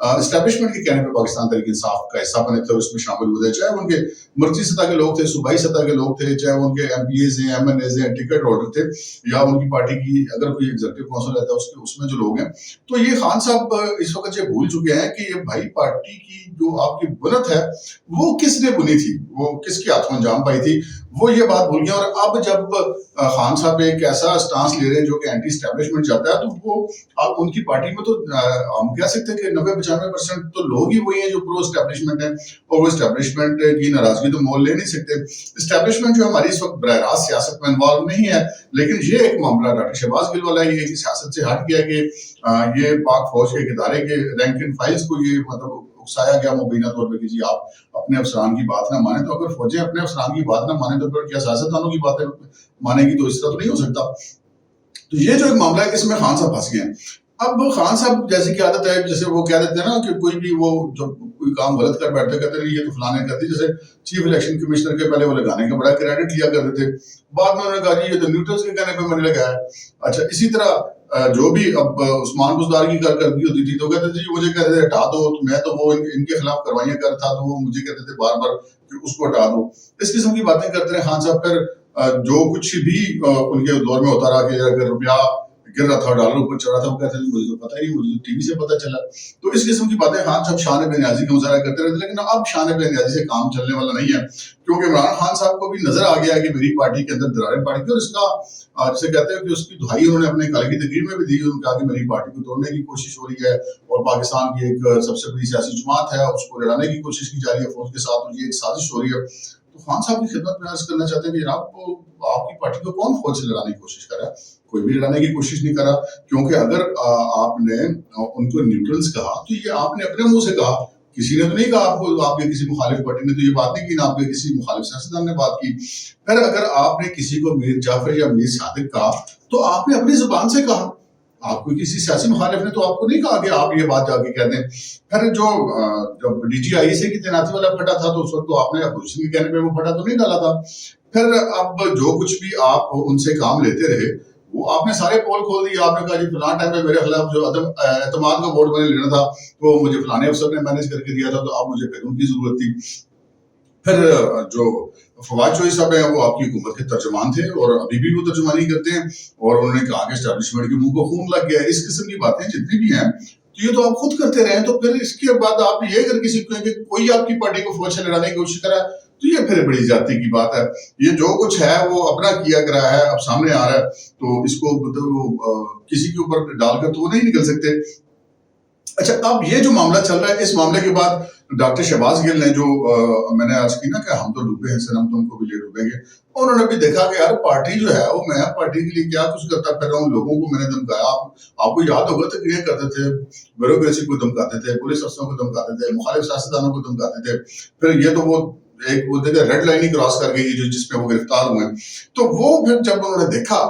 Establishment کے کہنے پہ پاکستان تحریک انصاف کا حصہ بنے تھے اور اس میں شامل ہوئے تھے، چاہے ان کے مرکزی سطح کے لوگ تھے، صوبائی سطح کے لوگ تھے، چاہے ان کے ایم پی ایز ہیں، ایم این ایز ہیں، ٹکٹ ہولڈر تھے، یا ان کی پارٹی کی اگر کوئی ایگزیکٹو کونسل رہتا ہے اس میں جو لوگ ہیں. تو یہ خان صاحب اس وقت یہ بھول چکے ہیں کہ یہ بھائی پارٹی کی جو آپ کی بنت ہے وہ کس نے بنی تھی، وہ کس کے ہاتھوں انجام پائی تھی، وہ یہ بات بھول گئے. اور اب جب خان صاحب ایک ایسا سٹانس لے رہے ہیں جو کہ اینٹی اسٹیبلشمنٹ جاتا ہے، تو وہ اب ان کی پارٹی میں تو ہم کہہ سکتے ہیں کہ 90-95% تو لوگ ہی وہی ہیں جو پرو اسٹیبلشمنٹ ہیں، اور وہ اسٹیبلشمنٹ کی ناراضگی تو مول لے نہیں سکتے. اسٹیبلشمنٹ جو ہماری اس وقت براہ راست سیاست میں انوالو نہیں ہے، لیکن یہ ایک معاملہ ڈاکٹر شہباز گل والا ہے، یہ سیاست سے ہٹ گیا کہ یہ پاک فوج کے ادارے کے رینک اینڈ فائلز کو یہ مطلب اکسایا گیا مبینہ طور پہ کہ جی آپ اپنے افسران کی بات نہ مانیں. تو اگر فوجیں اپنے افسران کی بات نہ مانیں تو پھر کیا سیاستدانوں کی باتیں مانے گی؟ تو اس طرح تو نہیں ہو سکتا. تو یہ جو ایک معاملہ ہے اس میں خان صاحب پھنس گئے ہیں. اب خان صاحب جیسے کی عادت ہے، جیسے وہ کہہ دیتے ہیں نا کہ کوئی بھی وہ جب کوئی کام غلط کر بیٹھتے کہتے ہیں یہ تو فلاں نے کر دی. جیسے چیف الیکشن کمشنر کے پہلے وہ لگانے کا بڑا کریڈٹ لیا کرتے تھے، بعد میں انہوں نے کہا جی یہ تو نیوٹرلز کے کہنے پہ میں نے لگایا. اچھا اسی طرح جو بھی اب عثمان بزدار کی کارکردگی ہوتی تھی تو کہتے تھے جی مجھے کہتے تھے ہٹا دو، تو میں تو وہ ان کے خلاف کروائیاں کر تھا تو وہ مجھے کہتے تھے بار بار کہ اس کو ہٹا دو. اس قسم کی باتیں کرتے ہیں خان صاحب. پھر جو کچھ بھی ان کے دور میں ہوتا رہا کہ اگر روپیہ گر رہا تھا، ڈالر اوپر چڑھ رہا تھا، وہ کہتے ہیں مجھے تو پتہ ہی نہیں، مجھے تو ٹی وی سے پتہ چلا. تو اس قسم کی باتیں خان صاحب شان بے نیازی کا مظاہرہ کرتے رہتے. لیکن اب شان بے نیازی سے کام چلنے والا نہیں ہے، کیونکہ عمران خان صاحب کو بھی نظر آ گیا کہ میری پارٹی کے اندر دراریں پڑ گئی. اور اس کا جسے کہتے ہیں کہ اس کی دہائی انہوں نے اپنے کال کی تقریر میں بھی دی. انہوں نے کہا کہ میری پارٹی کو توڑنے کی کوشش ہو رہی ہے اور پاکستان کی ایک سب سے بڑی سیاسی جماعت ہے، اس کو لڑانے کی کوشش کی جا رہی ہے فوج کے ساتھ، اور یہ ایک سازش ہو رہی ہے. تو خان صاحب کی خدمت میں عرض کرنا چاہتے ہیں کہ جناب آپ کی پارٹی کو کون فوج سے لڑانے کی کوشش کر رہا ہے؟ کوئی بھی لڑانے کی کوشش نہیں کر رہا. کیونکہ اگر آپ نے ان کو نیوٹرلز کہا تو یہ آپ نے اپنے منہ سے کہا، کسی نے تو نہیں کہا آپ کو، آپ کے کسی مخالف پارٹی نے تو یہ بات نہیں کی، نہ آپ کے کسی مخالف سیاستدان نے بات کی. پھر اگر آپ نے کسی کو میر جعفر یا میر صادق کہا تو آپ نے اپنی زبان سے کہا، آپ کو کسی سیاسی مخالف نے تو آپ کو نہیں کہا کہ آپ یہ بات جا کے کہہ دیں. پھر جو جب ڈی جی آئی سے کی تعیناتی والا پھٹا تھا تو اس وقت تو آپ نے اپوزیشن کے کہنے پہ وہ پھٹا تو نہیں ڈالا تھا. پھر اب جو کچھ بھی آپ ان سے کام لیتے رہے وہ آپ نے سارے پول کھول دیے. آپ نے کہا جی فلاں ٹائم پہ میرے خلاف جو اعتماد کا ووٹ میں نے لینا تھا تو مجھے فلانے افسر نے مینیج کر کے دیا تھا، تو اب مجھے پھر ان کی ضرورت تھی. پھر جو فواد چوہدری صاحب ہیں وہ آپ کی حکومت کے ترجمان تھے اور ابھی بھی وہ ترجمانی کرتے ہیں، اور انہوں نے کہا کہ اسٹیبلشمنٹ کے منہ کو خون لگ گیا ہے. اس قسم کی باتیں جتنی بھی ہیں تو یہ تو آپ خود کرتے رہے. تو پھر اس کے بعد آپ یہ اگر کسی کو کہ کوئی آپ کی پارٹی کو فوج سے لڑانے کی کوشش کرا تو یہ پھر بڑی زیادتی کی بات ہے. یہ جو کچھ ہے وہ اپنا کیا کرا ہے، اب سامنے آ رہا ہے، تو اس کو کسی کے اوپر ڈال کر تو وہ نہیں نکل سکتے. اچھا اب یہ جو معاملہ چل رہا ہے، اس معاملے کے بعد ڈاکٹر شہباز گل نے جو میں نے عرض کی نا کہ ہم تو ڈوبے ہیں صنم تم کو بھی لے ڈوبیں گے، انہوں نے بھی دیکھا کہ یار پارٹی جو ہے وہ میں پارٹی کے لیے کیا کچھ کرتا پھر رہا ہوں، لوگوں کو میں نے دھمکایا. آپ کو یاد ہوگا تقریر کرتے تھے، بیوروکریسی کو دھمکاتے تھے، پولیس افسروں کو دھمکاتے تھے، مخالف سیاستدانوں کو دھمکاتے تھے. پھر یہ تو وہ ایک بولتے تھے ریڈ لائن ہی کراس کر گئی جس پہ وہ گرفتار ہوئے. تو وہ پھر جب انہوں نے دیکھا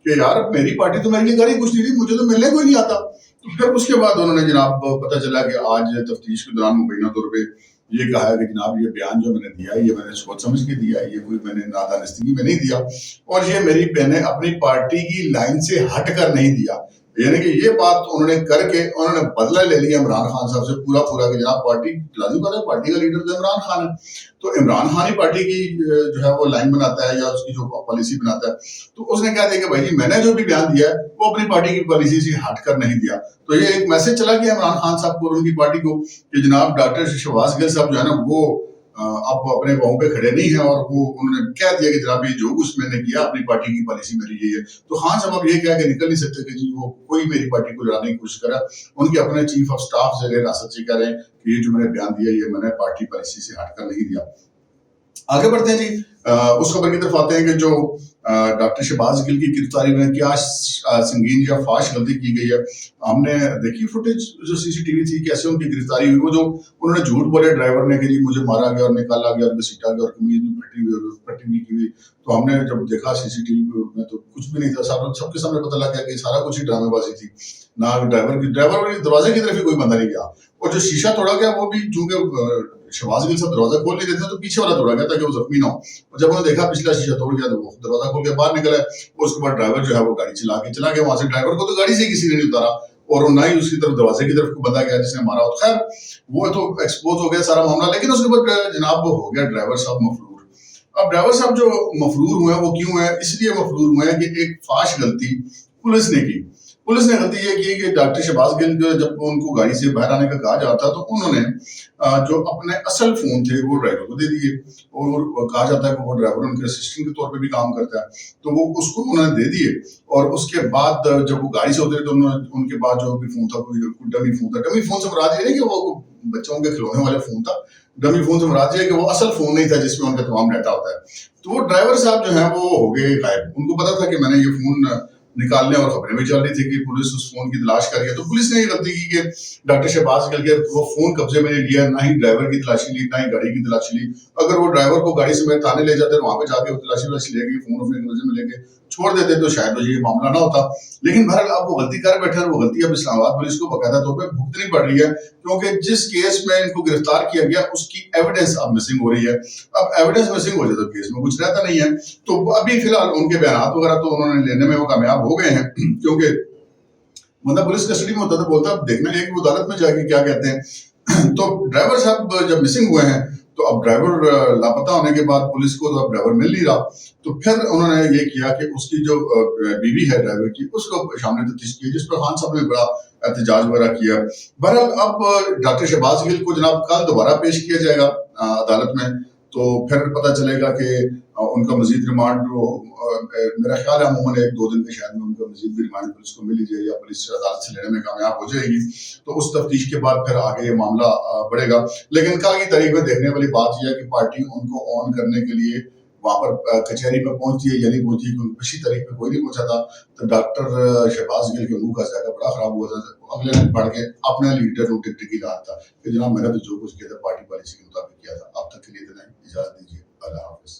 کہ یار میری پارٹی تو میرے لیے گاڑی کچھ نہیں تھی، مجھے تو ملنے کو ہی نہیں آتا، تو پھر اس کے بعد انہوں نے جناب پتہ چلا کہ آج تفتیش کے دوران مبینہ طور پہ یہ کہا ہے کہ جناب یہ بیان جو میں نے دیا ہے یہ میں نے سوچ سمجھ کے دیا ہے، یہ کوئی میں نے نادانستگی میں نہیں دیا، اور یہ میری بہنیں اپنی پارٹی کی لائن سے ہٹ کر نہیں دیا. یعنی کہ یہ بات انہوں نے کر کے انہوں نے بدلہ لے لیا عمران خان صاحب سے پورا کہ جناب پارٹی لازم بات ہے، پارٹی کا لیڈر تو عمران خان ہے، تو عمران خان ہی پارٹی کی جو ہے وہ لائن بناتا ہے یا اس کی جو پالیسی بناتا ہے. تو اس نے کہا کہ بھائی جی میں نے جو بھی بیان دیا ہے وہ اپنی پارٹی کی پالیسی سے ہٹ کر نہیں دیا. تو یہ ایک میسج چلا گیا عمران خان صاحب کو اور ان کی پارٹی کو کہ جناب ڈاکٹر شہباز گل صاحب جو ہے نا وہ اب اپنے پاؤں پہ کھڑے نہیں ہیں، اور وہ انہوں نے کہہ دیا کہ جناب یہ جو کچھ میں نے کیا اپنی پارٹی کی پالیسی میری یہی ہے. تو خان صاحب اب یہ کہہ کے نکل نہیں سکتے کہ جی وہ کوئی میری پارٹی کو لڑانے کی کوشش کرا. ان کے اپنے چیف آف سٹاف زیر ریاست سے کہہ رہے ہیں کہ یہ جو میں نے بیان دیا یہ میں نے پارٹی پالیسی سے ہٹ کر نہیں دیا. آگے بڑھتے ہیں جی، اس خبر کی طرف آتے ہیں کہ جو ڈاکٹر شہباز گل کی گرفتاری میں کیا سنگین یا فاش غلطی کی گئی ہے. ہم نے دیکھی فوٹیج جو سی سی ٹی وی تھی کیسے ان کی گرفتاری ہوئی. وہ جو انہوں نے جھوٹ بولے ڈرائیور نے کہ جی مجھے مارا گیا اور نکالا گیا اور گھسیٹا گیا اور قمیض میں پٹی ہوئی کی ہوئی. تو ہم نے جب دیکھا سی سی ٹی وی میں تو کچھ بھی نہیں تھا، سب کے سامنے پتہ لگ گیا کہ سارا کچھ ہی ڈرامے بازی تھی. نہ ڈرائیور دروازے کی طرف ہی کوئی بندہ نہیں گیا، اور جو شیشہ توڑا گیا وہ بھی چونکہ شہباز گل صاحب دروازہ کھول نہیں دیتے تو پیچھے والا توڑا گیا تاکہ وہ زخمی نہ ہو. اور جب انہوں نے دیکھا پچھلا شیشہ توڑ گیا تو وہ دروازہ کھول کے باہر نکلا ہے. اور اس کے بعد ڈرائیور جو ہے وہ گاڑی چلا کے وہاں سے. ڈرائیور کو تو گاڑی سے کسی نے نہیں اتارا، اور نہ ہی اس کی طرف دروازے کی طرف کوئی بندہ گیا جس نے مارا ہو. خیر وہ تو ایکسپوز ہو گیا سارا معاملہ. لیکن اس کے بعد جناب وہ ہو گیا ڈرائیور صاحب مفرور. اب ڈرائیور صاحب جو مفرور ہوئے ہیں وہ کیوں ہیں؟ اس لیے مفرور ہوئے ہیں کہ ایک فاش غلطی پولیس نے کی. پولیس نے غلطی یہ کی کہ ڈاکٹر شہباز گل جب ان کو گاڑی سے باہر آنے کا کہا جاتا تو انہوں نے جو اپنے اصل فون تھے وہ ڈرائیور کو دے دیے. اور کہا جاتا ہے کہ وہ ڈرائیور ان کے اسسٹنٹ کے طور پہ بھی کام کرتا ہے, تو وہ اس کو انہوں نے دے دیے. اور اس کے بعد جب وہ گاڑی سے اترے تو ان کے بعد جو بھی فون تھا ڈمی فون تھا. ڈمی فون سے مراد یہ ہے کہ وہ بچوں کے کھلونے والے فون تھا. ڈمی فون سے مراد یہ ہے کہ وہ اصل فون نہیں تھا جس میں ان کا تمام ڈیٹا ہوتا ہے. تو وہ ڈرائیور صاحب جو ہیں وہ ہو گئے غائب. ان کو پتا تھا کہ میں نے یہ فون نکالنے اور خبریں بھی چل رہی تھی کہ پولیس اس فون کی تلاش کر رہی ہے. تو پولیس نے یہ غلطی کی کہ ڈاکٹر شہباز گل کے وہ فون قبضے میں نہیں لیا, نہ ہی ڈرائیور کی تلاشی لی, نہ ہی گاڑی کی تلاشی لی. اگر وہ ڈرائیور کو گاڑی سے تھانے لے جاتے وہاں پہ جا کے تلاشی لے کے فون اپنے قبضے میں لے کے چھوڑ دیتے تو شاید یہ معاملہ نہ ہوتا. لیکن بہرحال اب وہ غلطی کر بیٹھے اور وہ غلطی اب اسلام آباد پولیس کو باقاعدہ طور پہ بھگتنی پڑ رہی ہے, کیونکہ جس کیس میں ان کو گرفتار کیا گیا اس کی ایویڈنس اب مسنگ ہو رہی ہے. اب ایویڈنس مسنگ ہو جائے تو کیس میں کچھ رہتا نہیں ہے. تو ابھی فی الحال ان کے بیانات وغیرہ تو انہوں نے لینے میں وہ کامیاب ہو گئے ہیں, کیونکہ بندہ پولیس کسٹڈی میں ہوتا تو بولتا دیکھنا ہے کہ وہ عدالت میں جا کے کیا کہتے ہیں. تو ڈرائیور صاحب جب مسنگ ہوئے ہیں تو اب ڈرائیور لاپتہ ہونے کے بعد پولیس کو تو اب ڈرائیور مل نہیں رہا. تو پھر انہوں نے یہ کیا کہ اس کی جو بیوی ہے ڈرائیور کی اس کو شامل تفتیش کی, جس پر خان صاحب نے بڑا احتجاج وغیرہ کیا. بہرحال اب ڈاکٹر شہباز گل کو جناب کل دوبارہ پیش کیا جائے گا عدالت میں, تو پھر پتہ چلے گا کہ ان کا مزید ریمانڈ میرا خیال ہے عموماً 1-2 دن کے شاید میں ان کا مزید بھی ریمانڈ پولیس کو مل جائے یا پولیس عدالت سے لینے میں کامیاب ہو جائے گی. تو اس تفتیش کے بعد پھر آگے یہ معاملہ بڑھے گا. لیکن کل کی تاریخ میں دیکھنے والی بات یہ ہے کہ پارٹی ان کو آن کرنے کے لیے وہاں پر کچہری پہ پہنچتی ہے یا نہیں پہنچتی, کیونکہ پچھلی تاریخ پہ کوئی نہیں پہنچا تھا. تو ڈاکٹر شہباز گل کے منہ کا ذائقہ بڑا خراب ہوا تھا. اگلے دن پڑھ کے اپنے لیڈر کو ٹکٹکی رہا تھا کہ جناب میں نے تو جو کچھ کیا تھا پارٹی پالیسی کے مطابق کیا تھا. اب تک کے لیے اتنا اجازت دیجیے. اللہ حافظ.